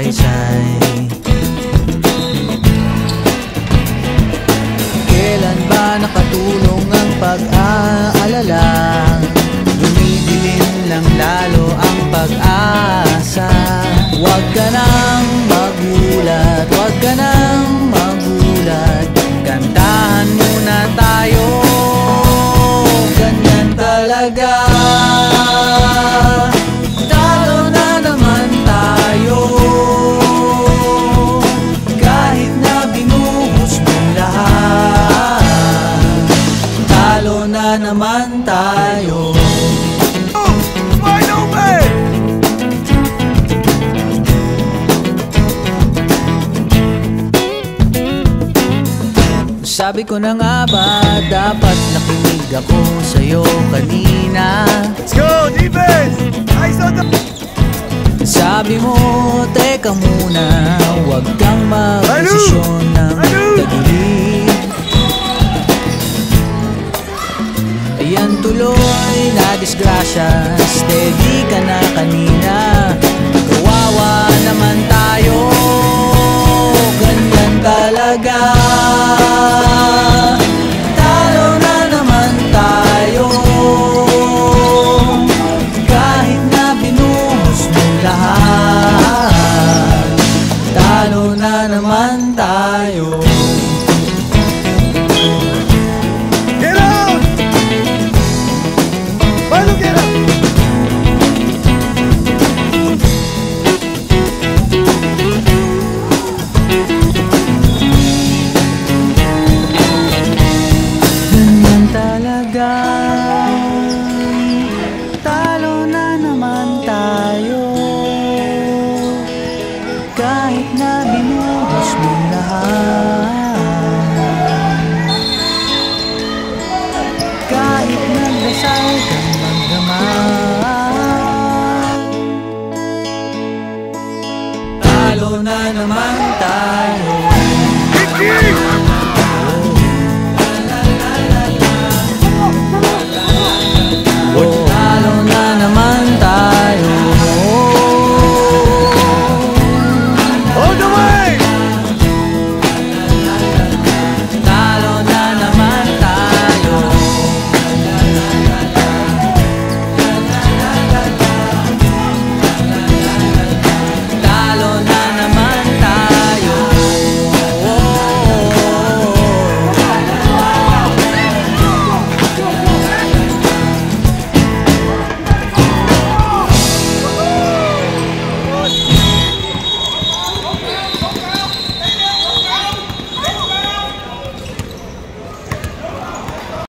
saysay. Kailan ba nakatulong ang pag-aalala? Dumidilim lang lalo ang pag-asa. Huwag ka nang magulat, huwag ka nang magulat. Kantahan muna tayo, ganyan talaga. Talo na naman tayo, kahit na binuhos mo lahat. Talo na naman tayo. Sabi ko na nga ba, dapat nakinig ako sa'yo kanina. Let's go, defense! Eyes on the... Sabi mo, teka muna, huwag kang mag-desisyon ng tagilid. Ayan tuloy na disgrasya, steady ka na kanina. Kawawa naman tayo, ganyan talaga. Talo na naman tayo, kahit na binuhos mo lahat. Talo na naman tayo. Get out! Paano get out? Talo na naman tayo, kahit na binuhos mo lahat. Kahit nagdasal kang magdamag, talo na naman tayo.